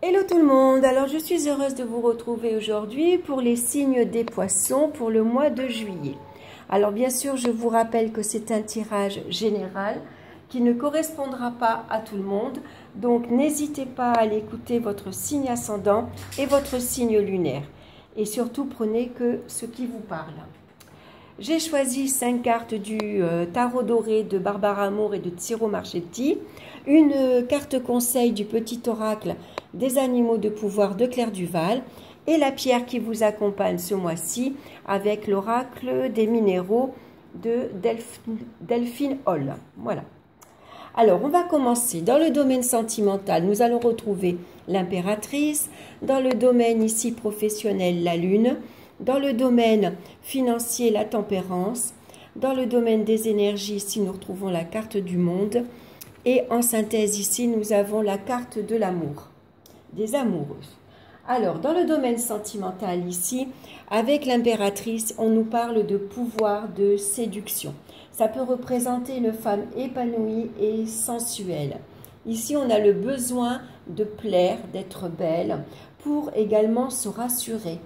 Hello tout le monde, alors je suis heureuse de vous retrouver aujourd'hui pour les signes des poissons pour le mois de juillet. Alors bien sûr je vous rappelle que c'est un tirage général qui ne correspondra pas à tout le monde, donc n'hésitez pas à aller écouter votre signe ascendant et votre signe lunaire. Et surtout prenez que ce qui vous parle. J'ai choisi 5 cartes du tarot doré de Barbara Moore et de Ciro Marchetti, une carte conseil du petit oracle des animaux de pouvoir de Claire Duval et la pierre qui vous accompagne ce mois-ci avec l'oracle des minéraux de Delphine Hall. Voilà. Alors, on va commencer. Dans le domaine sentimental, nous allons retrouver l'impératrice. Dans le domaine ici professionnel, la lune. Dans le domaine financier, la tempérance. Dans le domaine des énergies, ici, nous retrouvons la carte du monde. Et en synthèse, ici, nous avons la carte de l'amour, des amoureuses. Alors, dans le domaine sentimental, ici, avec l'impératrice, on nous parle de pouvoir, de séduction. Ça peut représenter une femme épanouie et sensuelle. Ici, on a le besoin de plaire, d'être belle, pour également se rassurer.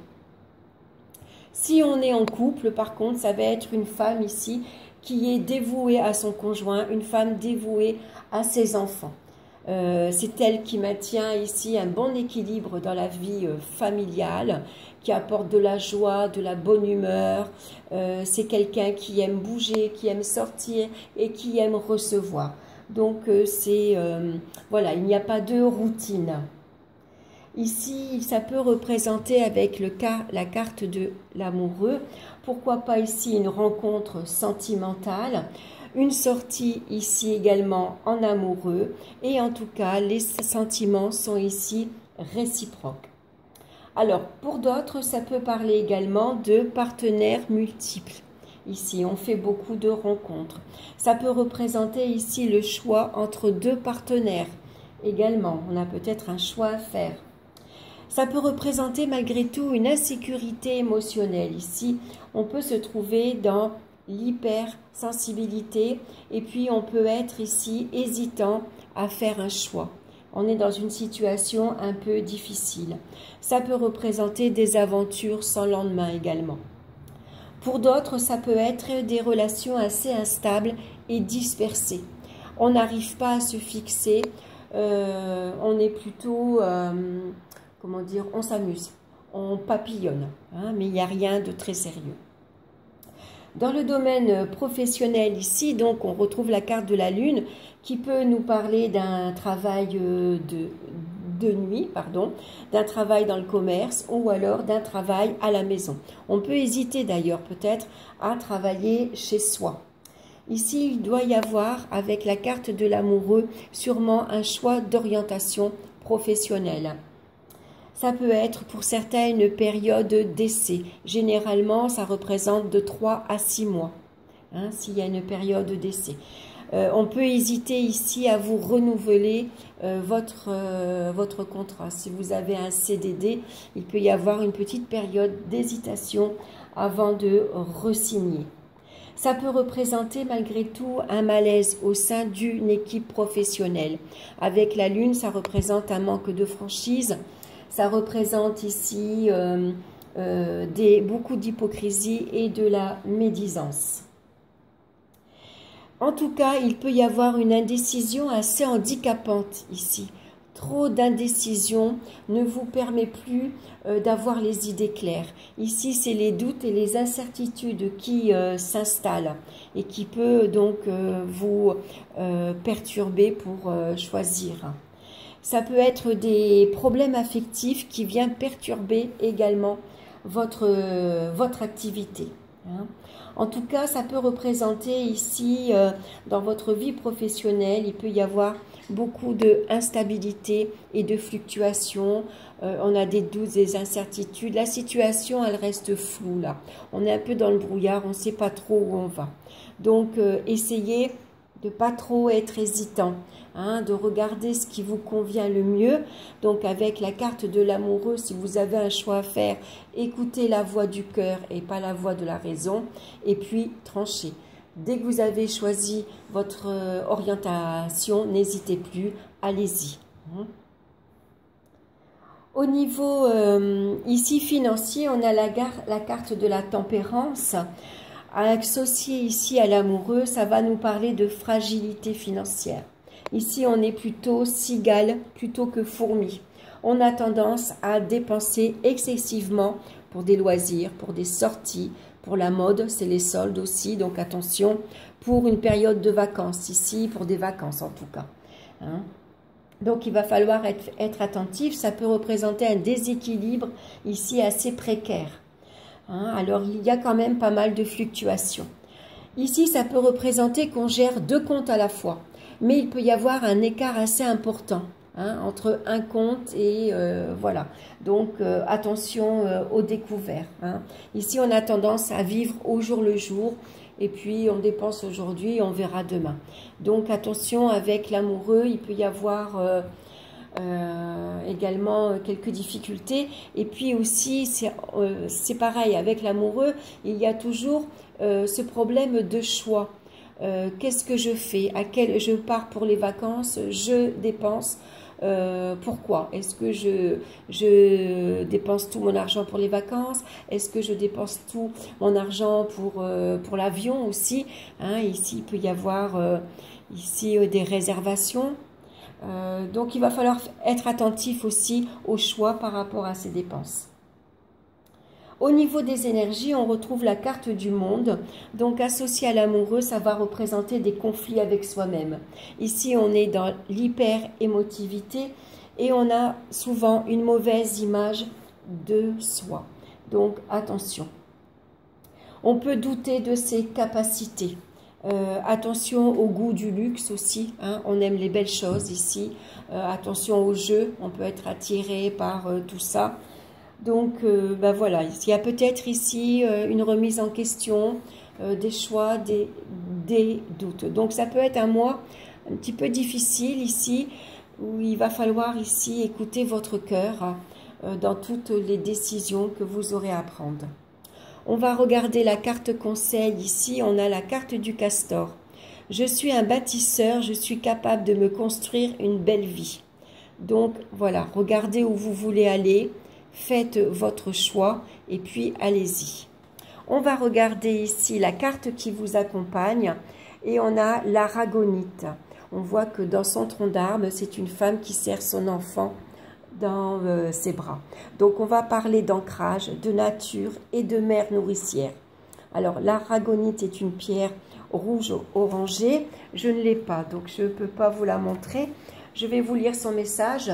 Si on est en couple, par contre, ça va être une femme ici qui est dévouée à son conjoint, une femme dévouée à ses enfants. C'est elle qui maintient ici un bon équilibre dans la vie familiale, qui apporte de la joie, de la bonne humeur. C'est quelqu'un qui aime bouger, qui aime sortir et qui aime recevoir. Donc, voilà, il n'y a pas de routine. Ici, ça peut représenter avec la carte de l'amoureux. Pourquoi pas ici une rencontre sentimentale, une sortie ici également en amoureux. Et en tout cas, les sentiments sont ici réciproques. Alors, pour d'autres, ça peut parler également de partenaires multiples. Ici, on fait beaucoup de rencontres. Ça peut représenter ici le choix entre deux partenaires. Également, on a peut-être un choix à faire. Ça peut représenter malgré tout une insécurité émotionnelle. Ici, on peut se trouver dans l'hypersensibilité et puis on peut être ici hésitant à faire un choix. On est dans une situation un peu difficile. Ça peut représenter des aventures sans lendemain également. Pour d'autres, ça peut être des relations assez instables et dispersées. On n'arrive pas à se fixer, on est plutôt... comment dire, on s'amuse, on papillonne, hein, mais il n'y a rien de très sérieux. Dans le domaine professionnel ici, donc, on retrouve la carte de la lune qui peut nous parler d'un travail de nuit, d'un travail dans le commerce ou alors d'un travail à la maison. On peut hésiter d'ailleurs peut-être à travailler chez soi. Ici, il doit y avoir, avec la carte de l'amoureux, sûrement un choix d'orientation professionnelle. Ça peut être pour certains une période d'essai. Généralement, ça représente de 3 à 6 mois, hein, s'il y a une période d'essai. On peut hésiter ici à vous renouveler votre contrat. Si vous avez un CDD, il peut y avoir une petite période d'hésitation avant de re-signer. Ça peut représenter malgré tout un malaise au sein d'une équipe professionnelle. Avec la lune, ça représente un manque de franchise. Ça représente ici beaucoup d'hypocrisie et de la médisance. En tout cas, il peut y avoir une indécision assez handicapante ici. Trop d'indécision ne vous permet plus d'avoir les idées claires. Ici, c'est les doutes et les incertitudes qui s'installent et qui peut donc vous perturber pour choisir. Ça peut être des problèmes affectifs qui viennent perturber également votre activité. Hein. En tout cas, ça peut représenter ici, dans votre vie professionnelle, il peut y avoir beaucoup d'instabilité et de fluctuations. On a des doutes, des incertitudes. La situation, elle reste floue là. On est un peu dans le brouillard, on ne sait pas trop où on va. Donc, essayez de ne pas trop être hésitant, hein, de regarder ce qui vous convient le mieux. Donc avec la carte de l'amoureux, si vous avez un choix à faire, écoutez la voix du cœur et pas la voix de la raison, et puis tranchez. Dès que vous avez choisi votre orientation, n'hésitez plus, allez-y. Au niveau ici financier, on a la carte de la tempérance. Associée ici à l'amoureux, ça va nous parler de fragilité financière. Ici, on est plutôt cigale plutôt que fourmi. On a tendance à dépenser excessivement pour des loisirs, pour des sorties, pour la mode, c'est les soldes aussi, donc attention, pour une période de vacances, ici, pour des vacances en tout cas. Hein. Donc, il va falloir être attentif. Ça peut représenter un déséquilibre ici assez précaire. Hein. Alors, il y a quand même pas mal de fluctuations. Ici, ça peut représenter qu'on gère 2 comptes à la fois. Mais il peut y avoir un écart assez important hein, entre un compte et voilà. Donc, attention aux découvertes. Hein. Ici, on a tendance à vivre au jour le jour. Et puis, on dépense aujourd'hui, on verra demain. Donc, attention avec l'amoureux, il peut y avoir également quelques difficultés. Et puis aussi, c'est pareil, avec l'amoureux, il y a toujours ce problème de choix. Qu'est-ce que je fais? Je pars pour les vacances, je dépense. Pourquoi? Est-ce que je dépense tout mon argent pour les vacances? Est-ce que je dépense tout mon argent pour l'avion aussi hein? Ici, il peut y avoir ici des réservations. Donc, il va falloir être attentif aussi au choix par rapport à ces dépenses. Au niveau des énergies, on retrouve la carte du monde. Donc, associé à l'amoureux, ça va représenter des conflits avec soi-même. Ici, on est dans l'hyper-émotivité et on a souvent une mauvaise image de soi. Donc, attention. On peut douter de ses capacités. Attention au goût du luxe aussi. Hein, on aime les belles choses ici. Attention au jeu. On peut être attiré par tout ça. Donc, ben voilà, il y a peut-être ici une remise en question, des choix, des doutes. Donc, ça peut être un mois un petit peu difficile ici, où il va falloir ici écouter votre cœur dans toutes les décisions que vous aurez à prendre. On va regarder la carte conseil ici, on a la carte du castor. Je suis un bâtisseur, je suis capable de me construire une belle vie. Donc, voilà, regardez où vous voulez aller. Faites votre choix et puis allez-y. On va regarder ici la carte qui vous accompagne et on a l'aragonite. On voit que dans son tronc d'arbre, c'est une femme qui serre son enfant dans ses bras. Donc on va parler d'ancrage, de nature et de mère nourricière. Alors l'aragonite est une pierre rouge orangée. Je ne l'ai pas, donc je ne peux pas vous la montrer. Je vais vous lire son message.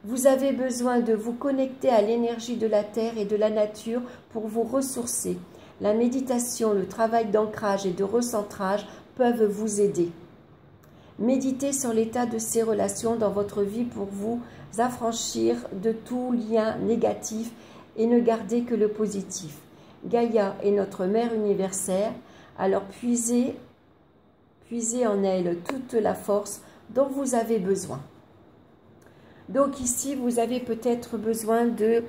Vous avez besoin de vous connecter à l'énergie de la terre et de la nature pour vous ressourcer. La méditation, le travail d'ancrage et de recentrage peuvent vous aider. Méditez sur l'état de ces relations dans votre vie pour vous affranchir de tout lien négatif et ne garder que le positif. Gaïa est notre mère universelle, alors puisez en elle toute la force dont vous avez besoin. Donc ici, vous avez peut-être besoin de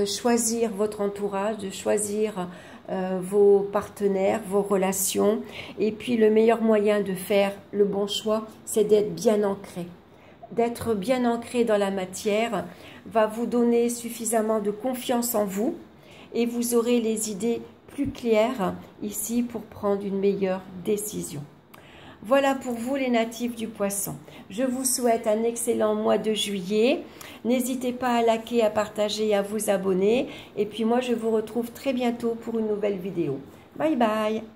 choisir votre entourage, de choisir vos partenaires, vos relations. Et puis, le meilleur moyen de faire le bon choix, c'est d'être bien ancré. D'être bien ancré dans la matière va vous donner suffisamment de confiance en vous et vous aurez les idées plus claires ici pour prendre une meilleure décision. Voilà pour vous les natifs du poisson. Je vous souhaite un excellent mois de juillet. N'hésitez pas à liker, à partager et à vous abonner. Et puis moi, je vous retrouve très bientôt pour une nouvelle vidéo. Bye bye!